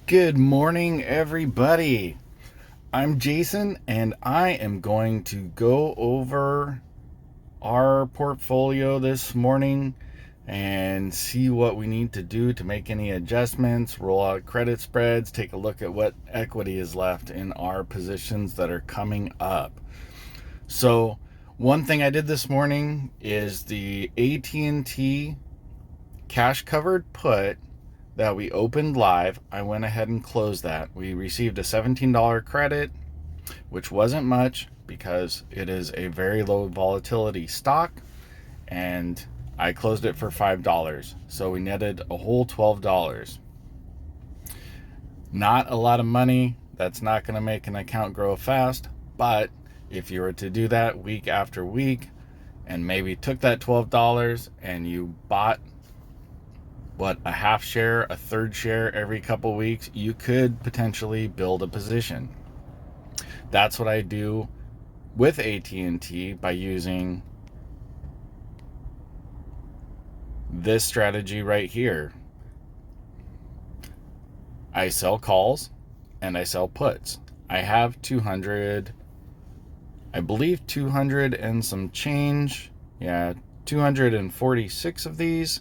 Good morning, everybody. I'm Jason, and I am going to go over our portfolio this morning and see what we need to do to make any adjustments, roll out credit spreads, take a look at what equity is left in our positions that are coming up. So, one thing I did this morning is the AT&T cash covered put that we opened live. I went ahead and closed that. We received a $17 credit, which wasn't much because it is a very low volatility stock, and I closed it for $5. So we netted a whole $12. Not a lot of money. That's not going to make an account grow fast, but if you were to do that week after week and maybe took that $12 and you bought a half share, a third share every couple weeks, you could potentially build a position. That's what I do with AT&T by using this strategy right here. I sell calls and I sell puts. I have 200, I believe 200 and some change. Yeah, 246 of these.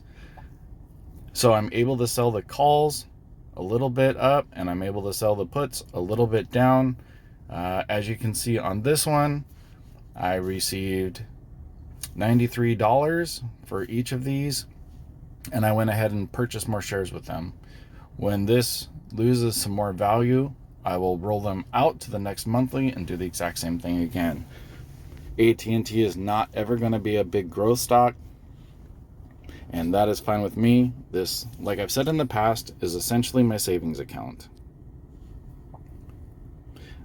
So I'm able to sell the calls a little bit up, and I'm able to sell the puts a little bit down. As you can see on this one, I received $93 for each of these, and I went ahead and purchased more shares with them. When this loses some more value, I will roll them out to the next monthly and do the exact same thing again. AT&T is not ever going to be a big growth stock, and that is fine with me. This, like I've said in the past, is essentially my savings account.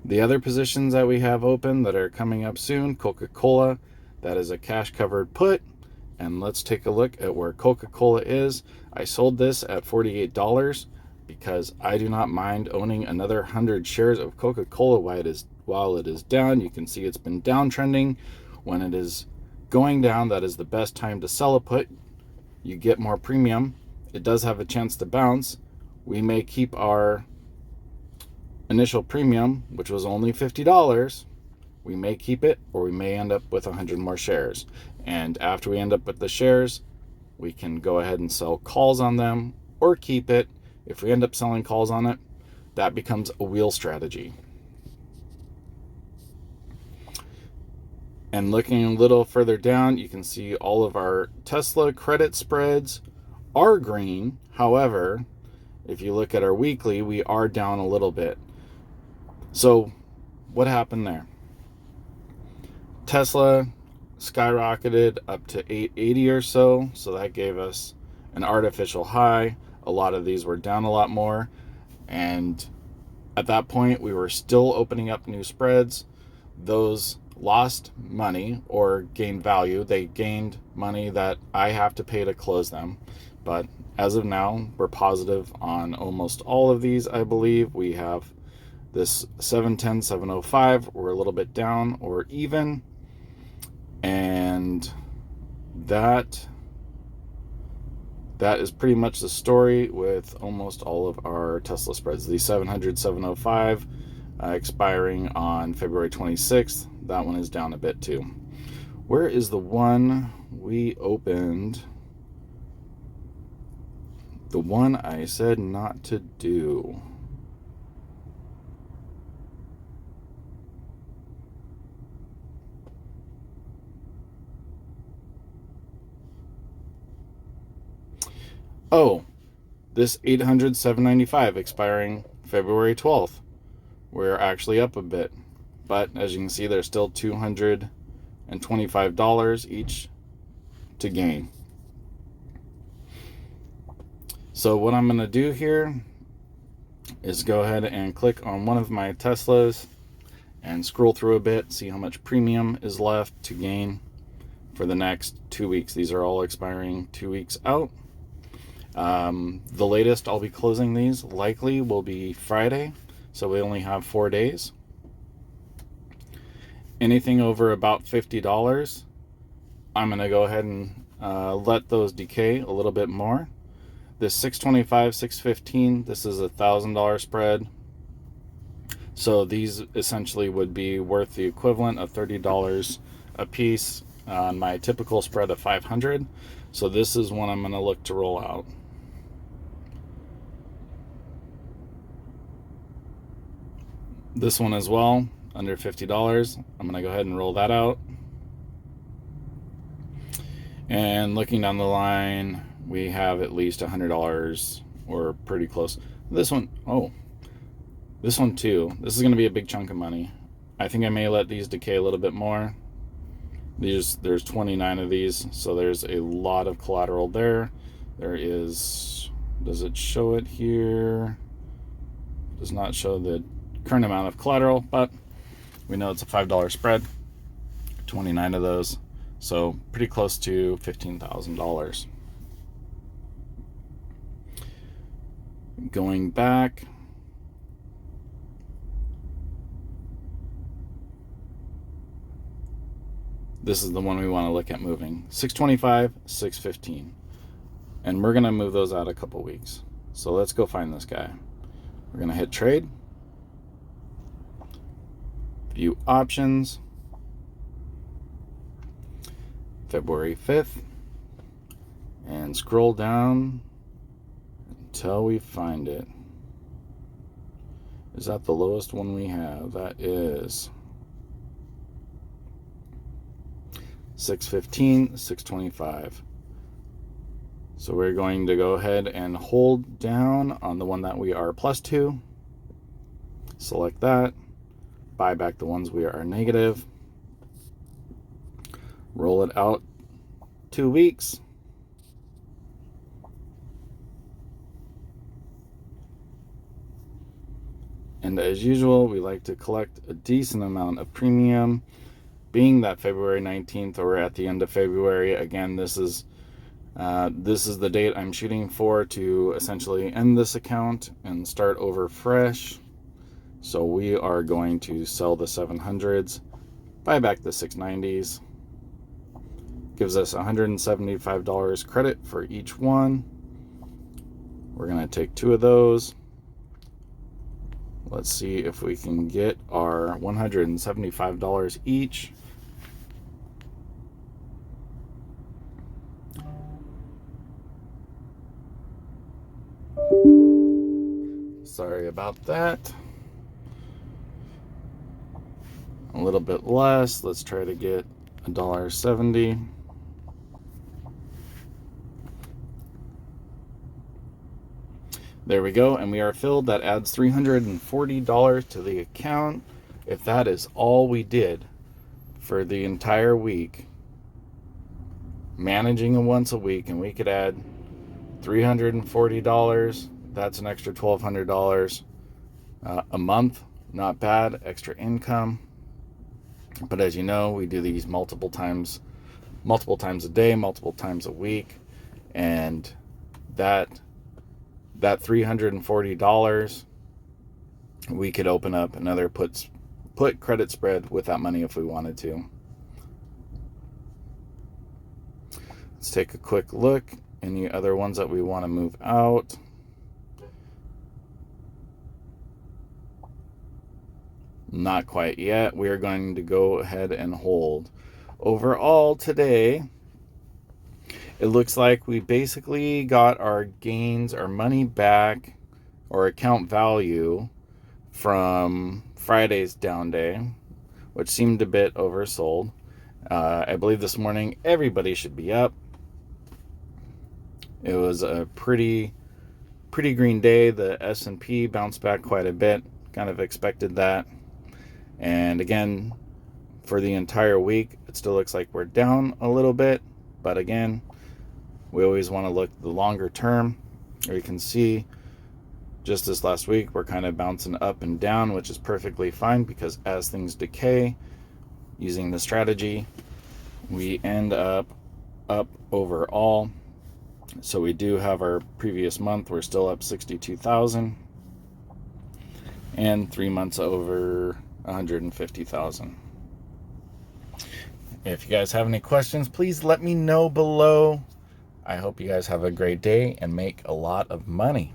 The other positions that we have open that are coming up soon, Coca-Cola, that is a cash covered put. And let's take a look at where Coca-Cola is. I sold this at $48 because I do not mind owning another 100 shares of Coca-Cola while it is down. You can see it's been downtrending. When it is going down, that is the best time to sell a put. You get more premium. It does have a chance to bounce. We may keep our initial premium, which was only $50. We may keep it, or we may end up with 100 more shares. And after we end up with the shares, we can go ahead and sell calls on them or keep it. If we end up selling calls on it, that becomes a wheel strategy. And looking a little further down, you can see all of our Tesla credit spreads are green. However, if you look at our weekly, we are down a little bit. So what happened there? Tesla skyrocketed up to 880 or so. So that gave us an artificial high. A lot of these were down a lot more. And at that point, we were still opening up new spreads. Those lost money or gained value. They gained money that I have to pay to close them. But as of now, we're positive on almost all of these, I believe. We have this 710, 705. We're a little bit down or even. And that is pretty much the story with almost all of our Tesla spreads. The 700, 705 expiring on February 26th. That one is down a bit too. Where is the one we opened? The one I said not to do. Oh, this 800, 795 expiring February 12th. We're actually up a bit. But as you can see, there's still $225 each to gain. So what I'm going to do here is go ahead and click on one of my Teslas and scroll through a bit, see how much premium is left to gain for the next 2 weeks. These are all expiring 2 weeks out. The latest I'll be closing these likely will be Friday, so we only have 4 days. Anything over about $50, I'm going to go ahead and let those decay a little bit more. This 625, 615, this is $1,000 spread. So these essentially would be worth the equivalent of $30 a piece on my typical spread of 500. So this is one I'm going to look to roll out. This one as well, under $50. I'm going to go ahead and roll that out. And looking down the line, we have at least $100 or pretty close. This one, oh, this one too. This is going to be a big chunk of money. I think I may let these decay a little bit more. There's 29 of these, so there's a lot of collateral there. There is, does it show it here? Does not show the current amount of collateral, but we know it's a $5 spread. 29 of those, so pretty close to $15,000. Going back, this is the one we want to look at moving. 625, 615. And we're going to move those out a couple weeks. So let's go find this guy. We're going to hit trade. View options. February 5th. And scroll down until we find it. Is that the lowest one we have? That is 615, 625. So we're going to go ahead and hold down on the one that we are plus to. Select that. Buy back the ones we are negative. Roll it out 2 weeks. And as usual, we like to collect a decent amount of premium. Being that February 19th, or we're at the end of February, again, this is the date I'm shooting for to essentially end this account and start over fresh. So we are going to sell the 700s, buy back the 690s. Gives us $175 credit for each one. We're going to take 2 of those. Let's see if we can get our $175 each. Sorry about that. A little bit less. Let's try to get $1.70. There we go, and we are filled. That adds $340 to the account. If that is all we did for the entire week, managing a once a week, and we could add $340, that's an extra $1,200 a month. Not bad, extra income. But as you know, we do these multiple times a day, multiple times a week, and that $340, we could open up another put credit spread with that money if we wanted to. Let's take a quick look. Any other ones that we want to move out? Not quite yet. We are going to go ahead and hold. Overall today, it looks like we basically got our gains, our money back, or account value from Friday's down day, which seemed a bit oversold. I believe this morning everybody should be up. It was a pretty green day. The S&P bounced back quite a bit. Kind of expected that. And again, for the entire week, it still looks like we're down a little bit. But again, we always want to look the longer term. Or you can see, just this last week, we're kind of bouncing up and down, which is perfectly fine, because as things decay, using the strategy, we end up overall. So we do have our previous month, we're still up 62,000, and 3 months over 150,000. If you guys have any questions, please let me know below. I hope you guys have a great day and make a lot of money.